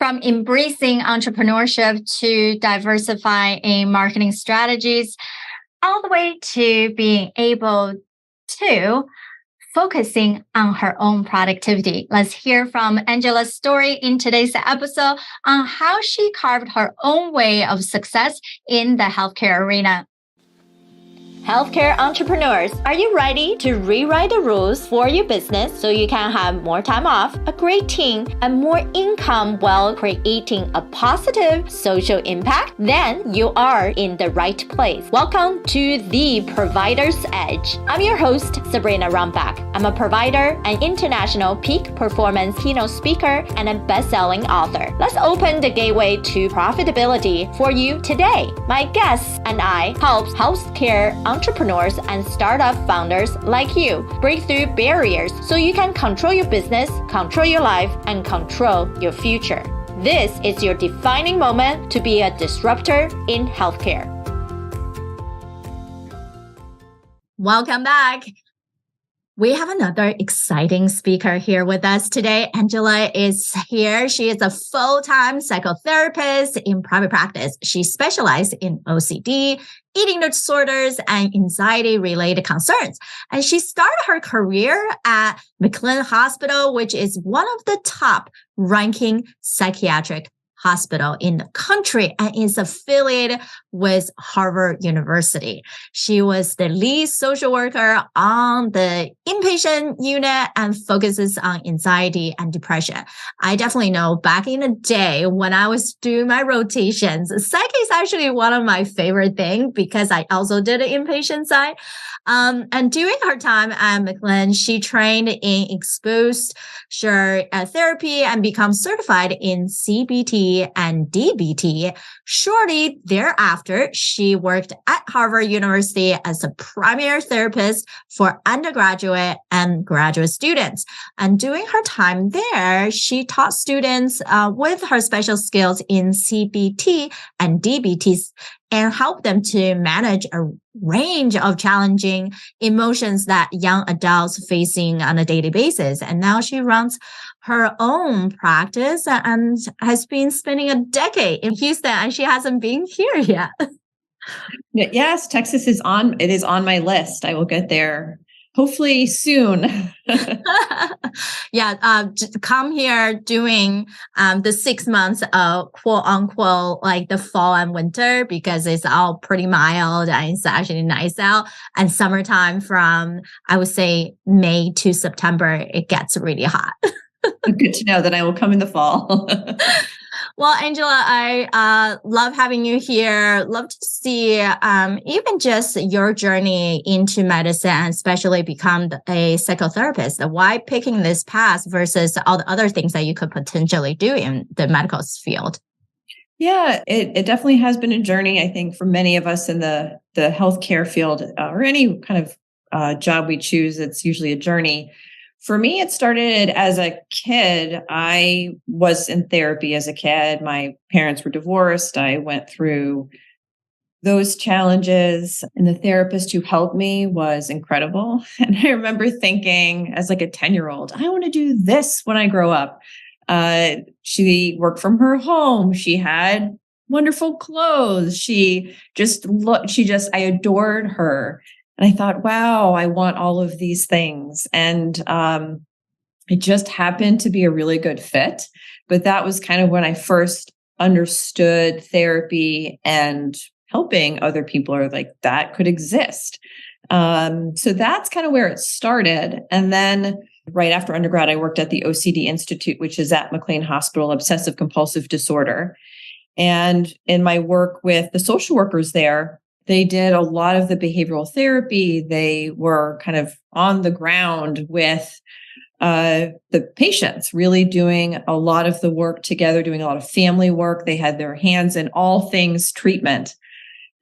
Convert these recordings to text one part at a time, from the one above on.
From embracing entrepreneurship to diversifying marketing strategies, all the way to being able to focusing on her own productivity. Let's hear from Angela's story in today's episode on how she carved her own way of success in the healthcare arena. Healthcare entrepreneurs, are you ready to rewrite the rules for your business so you can have more time off, a great team, and more income while creating a positive social impact? Then you are in the right place. Welcome to The Provider's Edge. I'm your host, Sabrina Runbeck. I'm a provider, an international peak performance keynote speaker, and a best-selling author. Let's open the gateway to profitability for you today. My guests and I help healthcare entrepreneurs and startup founders like you break through barriers so you can control your business, control your life, and control your future. This is your defining moment to be a disruptor in healthcare. Welcome back. We have another exciting speaker here with us today. Angela is here. She is a full-time psychotherapist in private practice. She specializes in OCD, eating disorders, and anxiety-related concerns. And she started her career at McLean Hospital, which is one of the top-ranking psychiatric hospital in the country and is affiliated with Harvard University. She was the lead social worker on the inpatient unit and focuses on anxiety and depression. I definitely know back in the day when I was doing my rotations, psych is actually one of my favorite things because I also did an inpatient side. And during her time at McLean, she trained in exposure therapy and became certified in CBT and DBT. Shortly thereafter, she worked at Harvard University as a primary therapist for undergraduate and graduate students. And during her time there, she taught students with her special skills in CBT and DBT and help them to manage a range of challenging emotions that young adults facing on a daily basis. And now she runs her own practice and has been spending a decade in Houston, and she hasn't been here yet. Yes, Texas is on my list. I will get there hopefully soon. Come here during the 6 months of quote unquote like the fall and winter because it's all pretty mild and it's actually nice out. And summertime from I would say May to September, it gets really hot. Good to know that I will come in the fall. Well, Angela, I love having you here. Love to see even just your journey into medicine, and especially become a psychotherapist. Why picking this path versus all the other things that you could potentially do in the medical field? Yeah, it definitely has been a journey, I think, for many of us in the healthcare field or any kind of job we choose. It's usually a journey. For me, it started as a kid. I was in therapy as a kid. My parents were divorced. I went through those challenges, and the therapist who helped me was incredible. And I remember thinking as like a 10-year-old, I want to do this when I grow up. She worked from her home. She had wonderful clothes. I adored her. And I thought, wow, I want all of these things. And it just happened to be a really good fit. But that was kind of when I first understood therapy and helping other people, or like that could exist. So that's kind of where it started. And then right after undergrad, I worked at the OCD Institute, which is at McLean Hospital, obsessive compulsive disorder. And in my work with the social workers there, they did a lot of the behavioral therapy. They were kind of on the ground with the patients, really doing a lot of the work together, doing a lot of family work. They had their hands in all things treatment.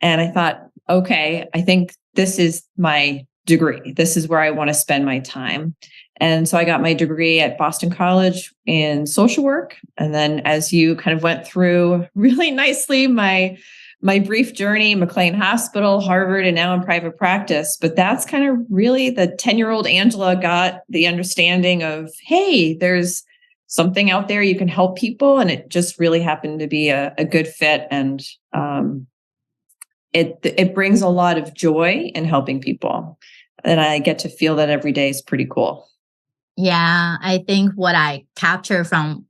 And I thought, okay, I think this is my degree. This is where I want to spend my time. And so I got my degree at Boston College in social work. And then as you kind of went through really nicely, my brief journey, McLean Hospital, Harvard, and now in private practice. But that's kind of really the 10-year-old Angela got the understanding of, hey, there's something out there, you can help people. And it just really happened to be a good fit. And it brings a lot of joy in helping people. And I get to feel that every day is pretty cool. Yeah, I think what I capture from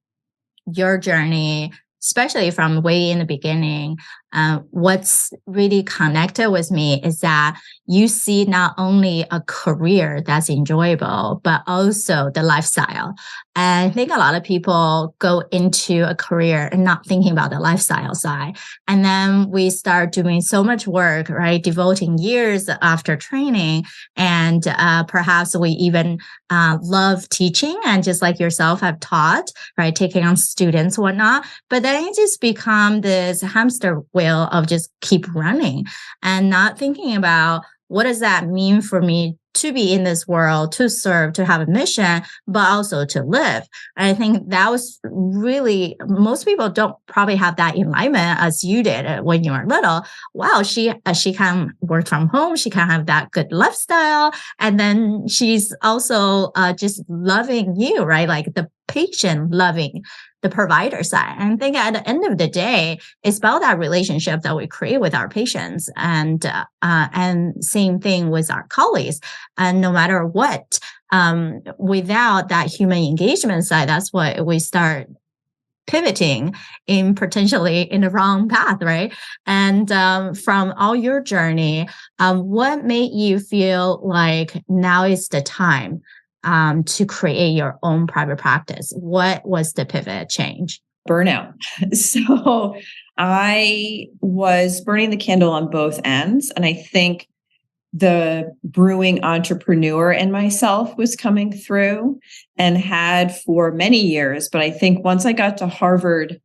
your journey, especially from way in the beginning, what's really connected with me is that you see not only a career that's enjoyable, but also the lifestyle. And I think a lot of people go into a career and not thinking about the lifestyle side. And then we start doing so much work, right? Devoting years after training. And perhaps we even love teaching, and just like yourself have taught, right? Taking on students, whatnot. But then it just become this hamster wheel of just keep running and not thinking about what does that mean for me to be in this world, to serve, to have a mission, but also to live. And I think that was really, most people don't probably have that alignment as you did when you were little. Wow, she can work from home. She can have that good lifestyle. And then she's also just loving you, right? Like the patient loving the provider side. And I think at the end of the day, it's about that relationship that we create with our patients, and same thing with our colleagues. And no matter what, without that human engagement side, that's what we start pivoting in potentially in the wrong path, right? And from all your journey, what made you feel like now is the time to create your own private practice? What was the pivot change? Burnout. So I was burning the candle on both ends. And I think the brewing entrepreneur in myself was coming through, and had for many years. But I think once I got to Harvard,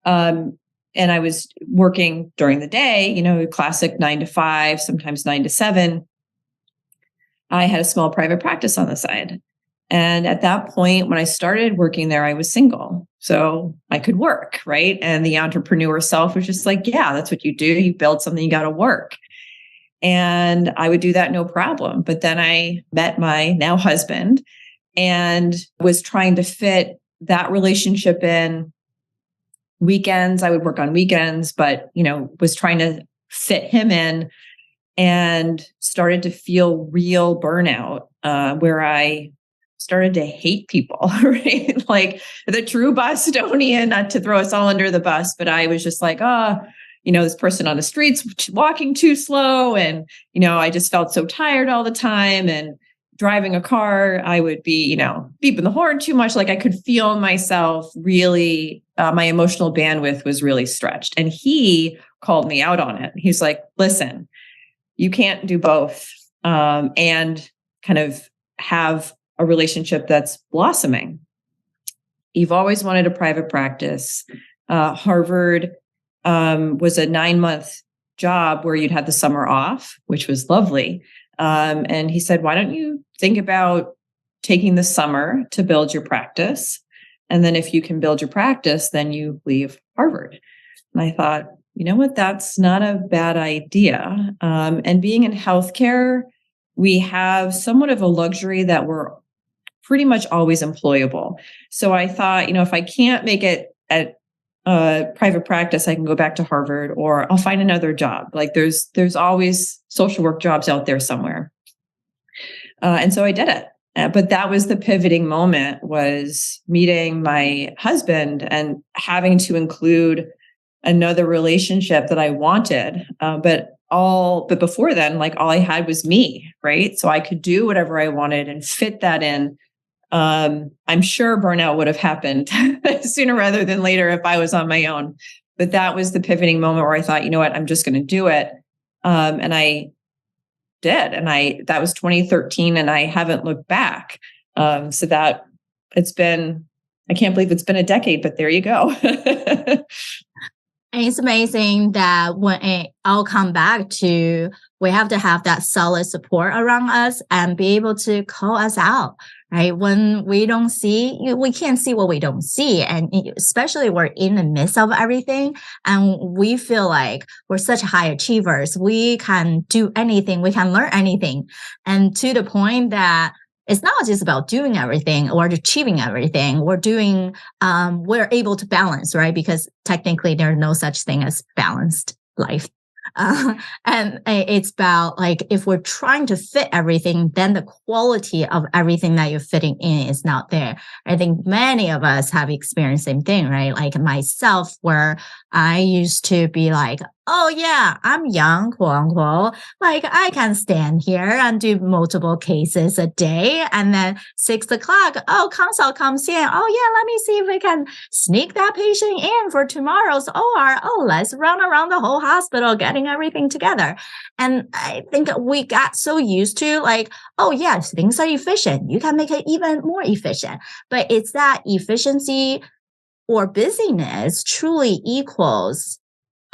and I was working during the day, classic 9 to 5, sometimes 9 to 7, I had a small private practice on the side. And at that point, when I started working there, I was single. So I could work, right? And the entrepreneur self was just like, yeah, that's what you do. You build something, you got to work. And I would do that no problem. But then I met my now husband and was trying to fit that relationship in. Weekends, I would work on weekends, but, was trying to fit him in, and started to feel real burnout, where I started to hate people, right? Like the true Bostonian, not to throw us all under the bus, but I was just like, this person on the streets walking too slow. And, I just felt so tired all the time. And driving a car, I would be, beeping the horn too much. Like I could feel myself really, my emotional bandwidth was really stretched. And he called me out on it. He's like, listen, you can't do both and kind of have a relationship that's blossoming. You've always wanted a private practice. Harvard was a 9-month job where you'd had the summer off, which was lovely. And he said, why don't you think about taking the summer to build your practice? And then if you can build your practice, then you leave Harvard. And I thought, you know what, that's not a bad idea. And being in healthcare, we have somewhat of a luxury that we're pretty much always employable. So I thought, if I can't make it at private practice, I can go back to Harvard, or I'll find another job. Like there's always social work jobs out there somewhere. And so I did it. But that was the pivoting moment, was meeting my husband and having to include another relationship that I wanted. But before then, like all I had was me, right? So I could do whatever I wanted and fit that in. I'm sure burnout would have happened sooner rather than later if I was on my own. But that was the pivoting moment where I thought, you know what, I'm just going to do it. And I did. And that was 2013, and I haven't looked back. So that I can't believe it's been a decade, but there you go. And it's amazing that when it all come back to, we have to have that solid support around us and be able to call us out, right? When we don't see, we can't see what we don't see. And especially we're in the midst of everything and we feel like we're such high achievers. We can do anything. We can learn anything. And to the point that it's not just about doing everything or achieving everything. We're able to balance, right? Because technically there's no such thing as balanced life. And it's about like, if we're trying to fit everything, then the quality of everything that you're fitting in is not there. I think many of us have experienced the same thing, right? Like myself, where I used to be like, oh yeah, I'm young, quote unquote. Like I can stand here and do multiple cases a day. And then 6 o'clock, oh, consult comes in. Oh yeah, let me see if we can sneak that patient in for tomorrow's OR. Oh, let's run around the whole hospital getting everything together. And I think we got so used to like, oh yes, things are efficient. You can make it even more efficient. But it's that efficiency or busyness truly equals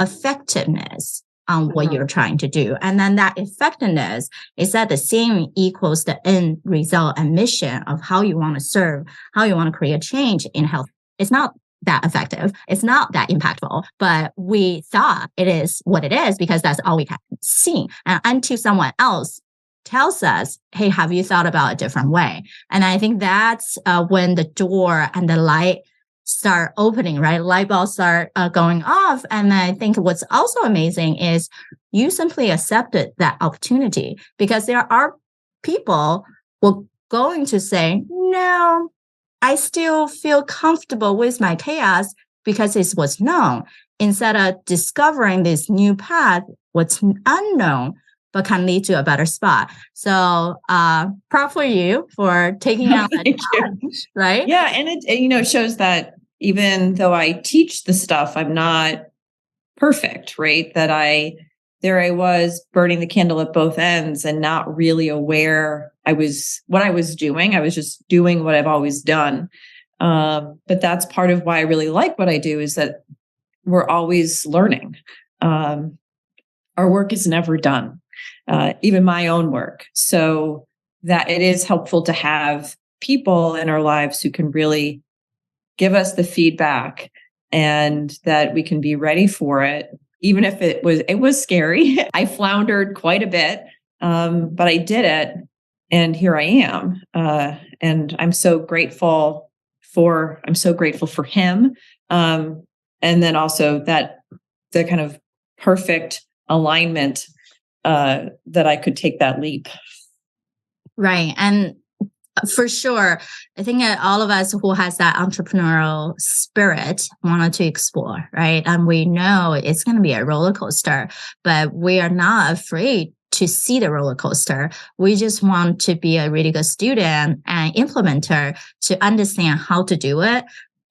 effectiveness on what you're trying to do. And then that effectiveness is that the same equals the end result and mission of how you want to serve, how you want to create change in health. It's not that effective. It's not that impactful, but we thought it is what it is because that's all we can see. And until someone else tells us, hey, have you thought about a different way? And I think that's when the door and the light start opening, right? Light bulbs start going off. And I think what's also amazing is you simply accepted that opportunity, because there are people who are going to say, no, I still feel comfortable with my chaos because it was known, instead of discovering this new path, what's unknown, but can lead to a better spot. So proud for you for taking out that challenge, right? Yeah. And it shows that even though I teach the stuff, I'm not perfect, right? There I was burning the candle at both ends and not really aware what I was doing. I was just doing what I've always done. But that's part of why I really like what I do, is that we're always learning. Our work is never done, even my own work. So that it is helpful to have people in our lives who can really give us the feedback, and that we can be ready for it. Even if it was scary. I floundered quite a bit, but I did it, and here I am. And I'm so grateful for him. And then also that the kind of perfect alignment that I could take that leap. Right. And for sure, I think that all of us who has that entrepreneurial spirit wanted to explore, right? And we know it's going to be a roller coaster, but we are not afraid to see the roller coaster. We just want to be a really good student and implementer to understand how to do it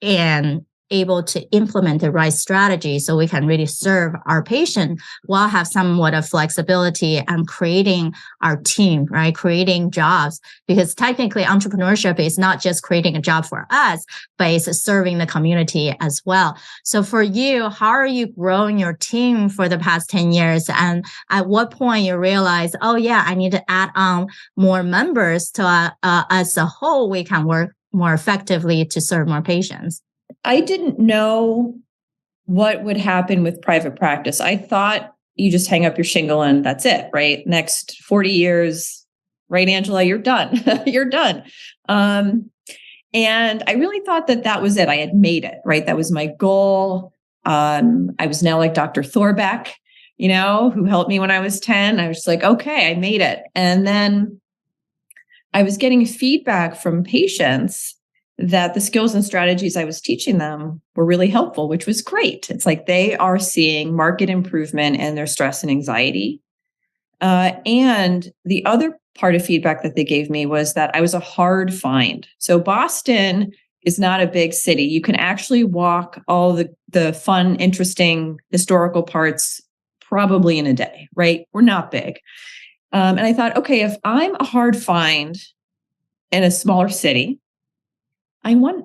and able to implement the right strategy so we can really serve our patient while have somewhat of flexibility and creating our team, right? Creating jobs, because technically entrepreneurship is not just creating a job for us, but it's serving the community as well. So for you, how are you growing your team for the past 10 years? And at what point you realize, oh yeah, I need to add on more members to as a whole, we can work more effectively to serve more patients? I didn't know what would happen with private practice. I thought you just hang up your shingle and that's it, right? Next 40 years, right, Angela, you're done. You're done. And I really thought that was it. I had made it, right? That was my goal. I was now like Dr. Thorbeck, who helped me when I was 10. I was like, okay, I made it. And then I was getting feedback from patients that the skills and strategies I was teaching them were really helpful, which was great. It's like they are seeing marked improvement in their stress and anxiety. And the other part of feedback that they gave me was that I was a hard find. So Boston is not a big city. You can actually walk all the fun, interesting historical parts probably in a day, right? We're not big. And I thought, okay, if I'm a hard find in a smaller city,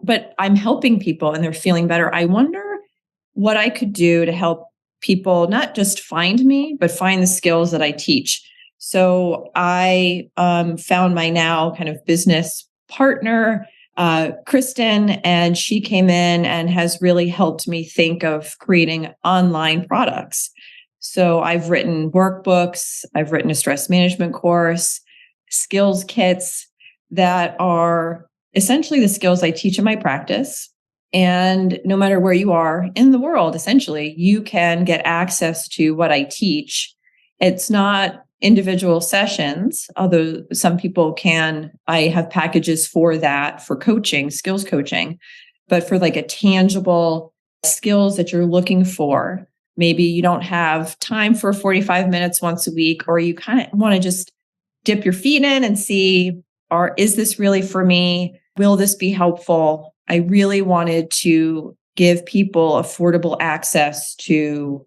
but I'm helping people and they're feeling better. I wonder what I could do to help people not just find me, but find the skills that I teach. So I found my now kind of business partner, Kristen, and she came in and has really helped me think of creating online products. So I've written workbooks, I've written a stress management course, skills kits that are essentially the skills I teach in my practice. And no matter where you are in the world, essentially, you can get access to what I teach. It's not individual sessions, although some people can. I have packages for that, for coaching, skills coaching, but for like a tangible skills that you're looking for. Maybe you don't have time for 45 minutes once a week, or you kind of want to just dip your feet in and see, is this really for me? Will this be helpful? I really wanted to give people affordable access to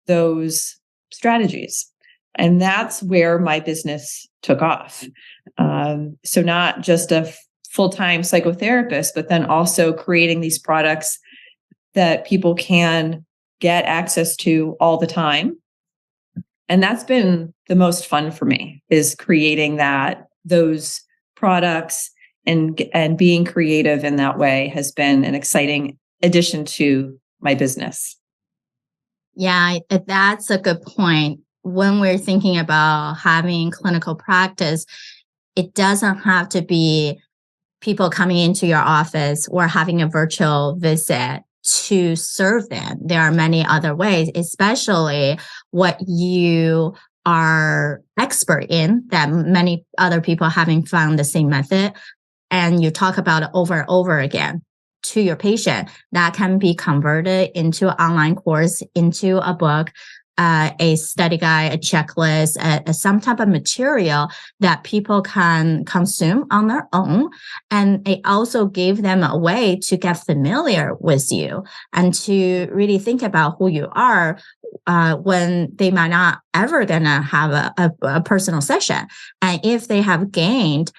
those strategies. And that's where my business took off. So not just a full-time psychotherapist, but then also creating these products that people can get access to all the time. And that's been the most fun for me, is creating those products and being creative in that way has been an exciting addition to my business. Yeah, that's a good point. When we're thinking about having clinical practice, it doesn't have to be people coming into your office or having a virtual visit to serve them. There are many other ways, especially what you are expert in that many other people haven't found the same method. And you talk about it over and over again to your patient, that can be converted into an online course, into a book, a study guide, a checklist, some type of material that people can consume on their own. And it also gave them a way to get familiar with you and to really think about who you are when they might not ever gonna have a personal session. And if they have gained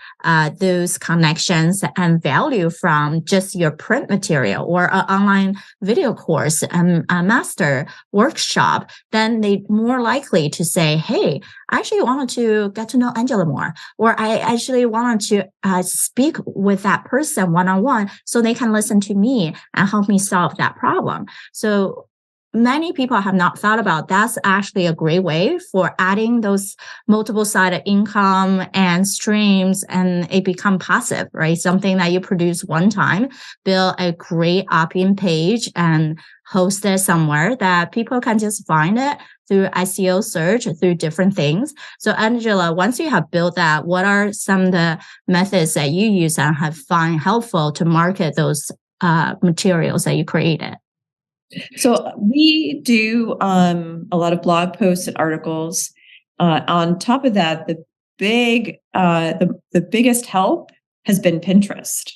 those connections and value from just your print material or an online video course and a master workshop, then they're more likely to say, hey, I actually wanted to get to know Angela more, or I actually wanted to speak with that person one-on-one so they can listen to me and help me solve that problem. So many people have not thought about that's actually a great way for adding those multiple sided income and streams, and it become passive, right? Something that you produce one time, build a great opt-in page and host it somewhere that people can just find it through SEO search, through different things. So Angela, once you have built that, what are some of the methods that you use and have found helpful to market those materials that you created? So we do a lot of blog posts and articles. On top of that, the biggest help has been Pinterest.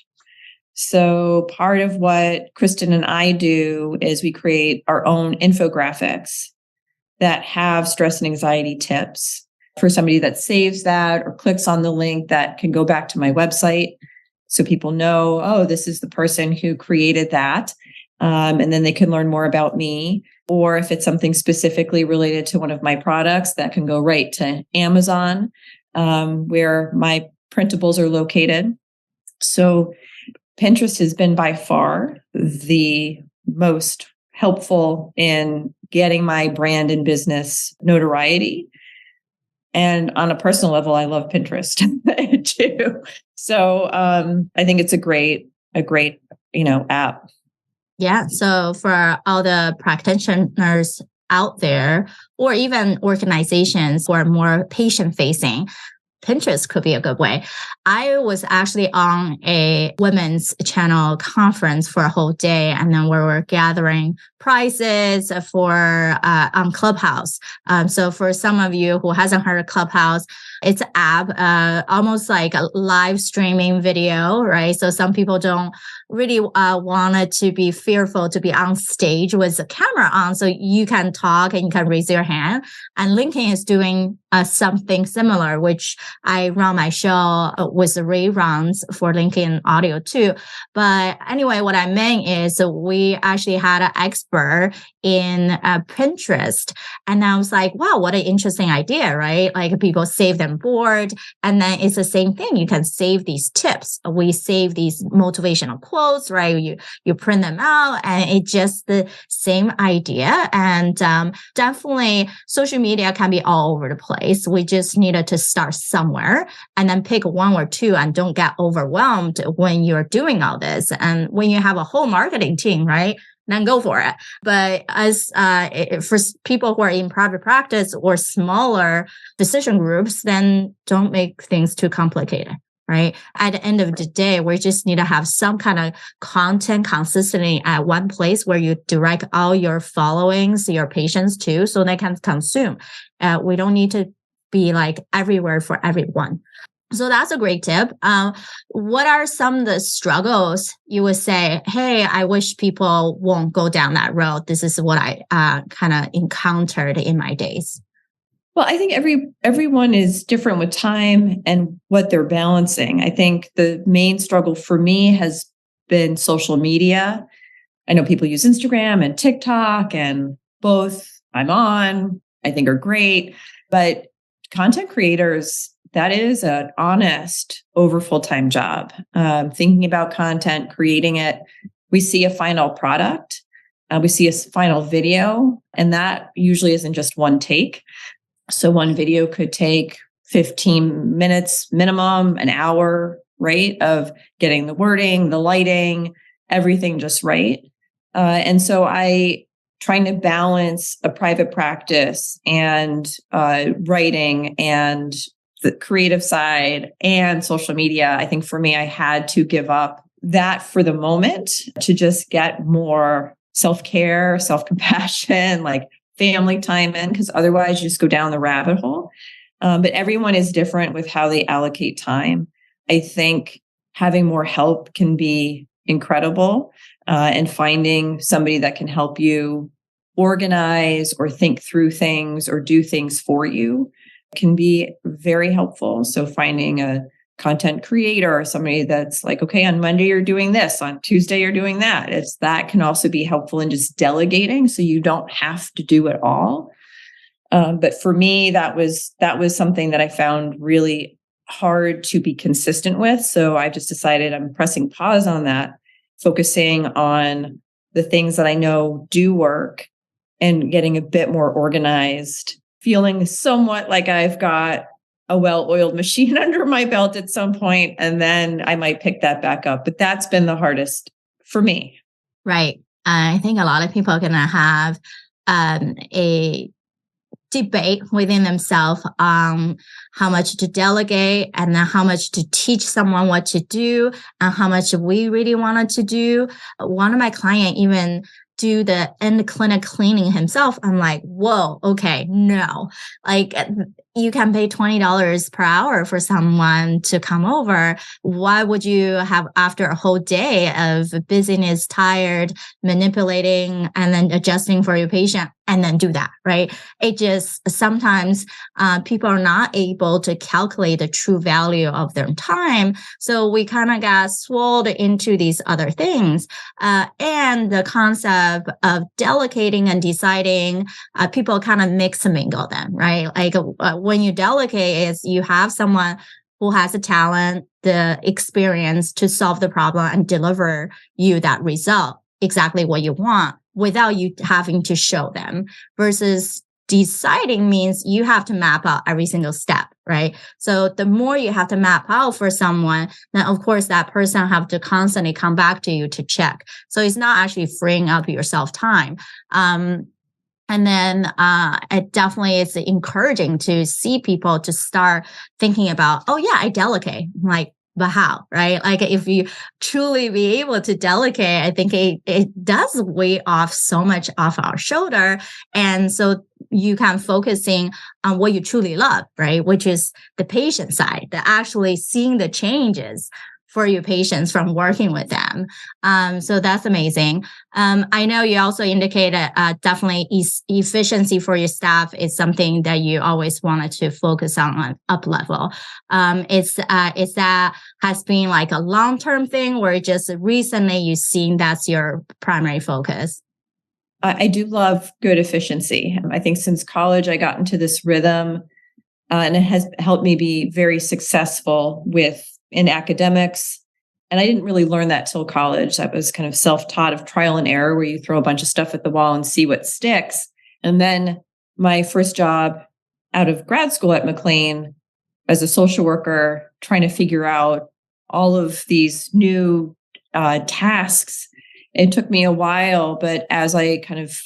So part of what Kristen and I do is we create our own infographics that have stress and anxiety tips for somebody that saves that or clicks on the link that can go back to my website. So people know, oh, this is the person who created that. And then they can learn more about me. Or if it's something specifically related to one of my products, that can go right to Amazon, where my printables are located. So Pinterest has been by far the most helpful in getting my brand and business notoriety. And on a personal level, I love Pinterest too. So I think it's a great, app. Yeah. So for all the practitioners out there, or even organizations who are more patient facing, Pinterest could be a good way. I was actually on a women's channel conference for a whole day, and then we were gathering prizes for on Clubhouse. So for some of you who hasn't heard of Clubhouse, it's an app, almost like a live streaming video, right? So some people don't really want it to be fearful to be on stage with the camera on, so you can talk and you can raise your hand. And LinkedIn is doing something similar, which I run my show with the reruns for LinkedIn audio too. But anyway, what I meant is we actually had an expert expert in Pinterest. And I was like, wow, what an interesting idea, right? Like people save them board. And then it's the same thing. You can save these tips. We save these motivational quotes, right? You print them out and it's just the same idea. And definitely social media can be all over the place. We just needed to start somewhere and then pick one or two and don't get overwhelmed when you're doing all this. And when you have a whole marketing team, right? Then go for it. But as for people who are in private practice or smaller decision groups, then don't make things too complicated, right? At the end of the day, we just need to have some kind of content consistently at one place where you direct all your followings, your patients to, so they can consume. We don't need to be like everywhere for everyone. So that's a great tip. What are some of the struggles you would say, hey, I wish people won't go down that road. This is what I kind of encountered in my days. Well, I think everyone is different with time and what they're balancing. I think the main struggle for me has been social media. I know people use Instagram and TikTok, and both I'm on, I think are great. But content creators, that is an honest over full-time job. Thinking about content, creating it. We see a final product, we see a final video, and that usually isn't just one take. So one video could take 15 minutes minimum, an hour, right? Of getting the wording, the lighting, everything just right. And so trying to balance a private practice and writing and the creative side and social media. I think for me, I had to give up that for the moment to just get more self-care, self-compassion, like family time in, because otherwise you just go down the rabbit hole. But everyone is different with how they allocate time. I think having more help can be incredible, and finding somebody that can help you organize or think through things or do things for you can be very helpful. So finding a content creator or somebody that's like, okay, on Monday you're doing this, on Tuesday you're doing that. That can also be helpful in just delegating, so you don't have to do it all. But for me, that was something that I found really hard to be consistent with. So I just decided I'm pressing pause on that, focusing on the things that I know do work and getting a bit more organized, feeling somewhat like I've got a well-oiled machine under my belt at some point, and then I might pick that back up. But that's been the hardest for me. Right. I think a lot of people are going to have a debate within themselves on how much to delegate and then how much to teach someone what to do and how much we really wanted to do. One of my clients even do the end clinic cleaning himself. I'm like, whoa, okay, no. Like you can pay $20 per hour for someone to come over. Why would you have, after a whole day of busyness, tired, manipulating, and then adjusting for your patient, and then do that, right? It just, sometimes people are not able to calculate the true value of their time. So we kind of got swallowed into these other things. And the concept of delegating and deciding, people kind of mix and mingle them, right? Like when you delegate, is you have someone who has the talent, the experience to solve the problem and deliver you that result, exactly what you want, without you having to show them. Versus deciding means you have to map out every single step, right? So the more you have to map out for someone, then of course that person have to constantly come back to you to check. So it's not actually freeing up yourself time. And then it definitely is encouraging to see people to start thinking about, oh yeah, I delegate. Like, but how, right? Like if you truly be able to delegate, I think it does weigh off so much off our shoulder. And so you can focusing on what you truly love, right? Which is the patient side, the actually seeing the changes for your patients from working with them. So that's amazing. I know you also indicated definitely efficiency for your staff is something that you always wanted to focus on up level. Is that has been like a long-term thing, or just recently you've seen that's your primary focus? I do love good efficiency. I think since college, I got into this rhythm, and it has helped me be very successful in academics. And I didn't really learn that till college. I was kind of self-taught of trial and error, where you throw a bunch of stuff at the wall and see what sticks. And then my first job out of grad school at McLean as a social worker, trying to figure out all of these new tasks. It took me a while, but as I kind of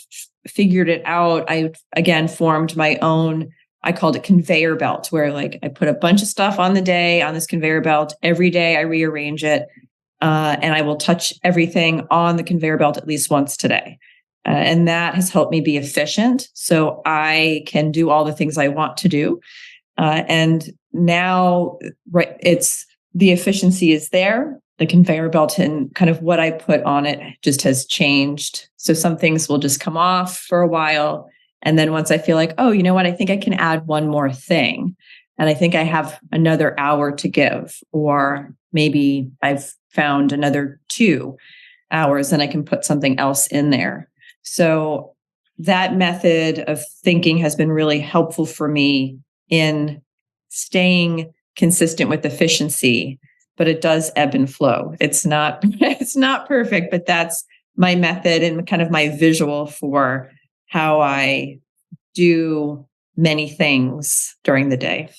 figured it out, I again formed my own, I called it conveyor belt, where like I put a bunch of stuff on the day on this conveyor belt. Every day I rearrange it, and I will touch everything on the conveyor belt at least once today. And that has helped me be efficient so I can do all the things I want to do. And now it's the efficiency is there. The conveyor belt and kind of what I put on it just has changed. So some things will just come off for a while. And then once I feel like, oh, you know what, I think I can add one more thing. And I think I have another hour to give, or maybe I've found another 2 hours and I can put something else in there. So that method of thinking has been really helpful for me in staying consistent with efficiency, but it does ebb and flow. It's not perfect, but that's my method and kind of my visual for how I do many things during the day.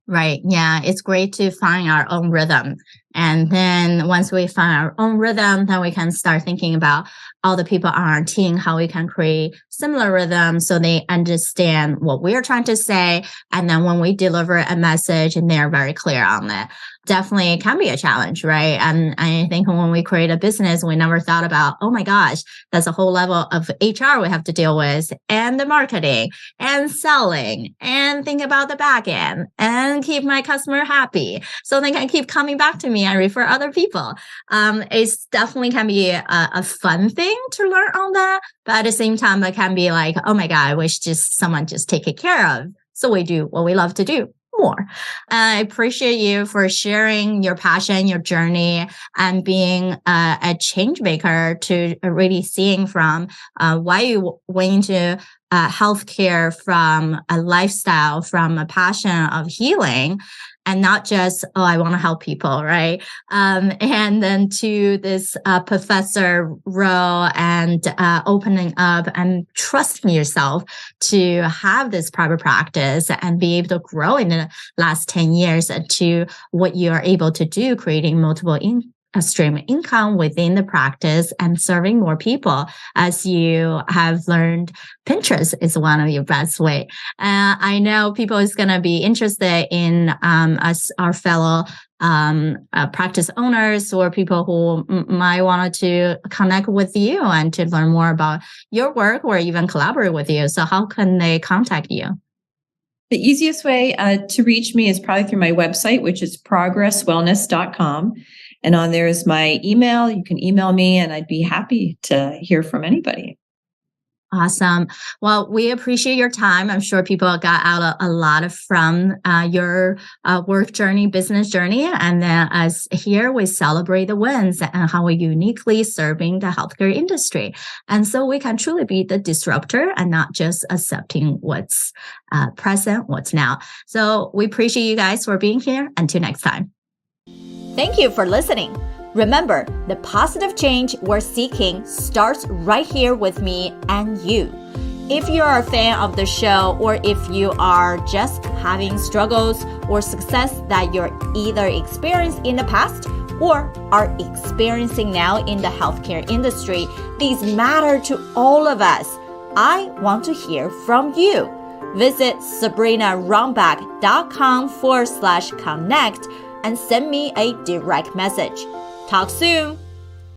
Right. Yeah. It's great to find our own rhythm. And then once we find our own rhythm, then we can start thinking about all the people on our team, how we can create similar rhythms so they understand what we're trying to say. And then when we deliver a message and they're very clear on it, definitely can be a challenge, right? And I think when we create a business, we never thought about, oh my gosh, that's a whole level of HR we have to deal with, and the marketing and selling, and think about the back end and keep my customer happy so they can keep coming back to me and refer other people. It's definitely can be a fun thing to learn on that, but at the same time, it can be like, oh my God, I wish someone just take it care of. So we do what we love to do more. I appreciate you for sharing your passion, your journey, and being a change maker to really seeing from why you went into healthcare from a lifestyle, from a passion of healing, and not just, oh, I want to help people, right? And then to this professor role and opening up and trusting yourself to have this private practice and be able to grow in the last 10 years to what you are able to do, creating multiple stream of income within the practice and serving more people. As you have learned, Pinterest is one of your best way. I know people is going to be interested in us, our fellow practice owners, or people who might want to connect with you and to learn more about your work or even collaborate with you. So how can they contact you? The easiest way to reach me is probably through my website, which is progresswellness.com. And on there is my email. You can email me and I'd be happy to hear from anybody. Awesome. Well, we appreciate your time. I'm sure people got out a lot from your work journey, business journey. And then as here, we celebrate the wins and how we're uniquely serving the healthcare industry. And so we can truly be the disruptor and not just accepting what's present, what's now. So we appreciate you guys for being here. Until next time. Thank you for listening. Remember, the positive change we're seeking starts right here with me and you. If you are a fan of the show, or if you are just having struggles or success that you're either experienced in the past or are experiencing now in the healthcare industry, these matter to all of us. I want to hear from you. Visit sabrinarunbeck.com/connect and send me a direct message. Talk soon.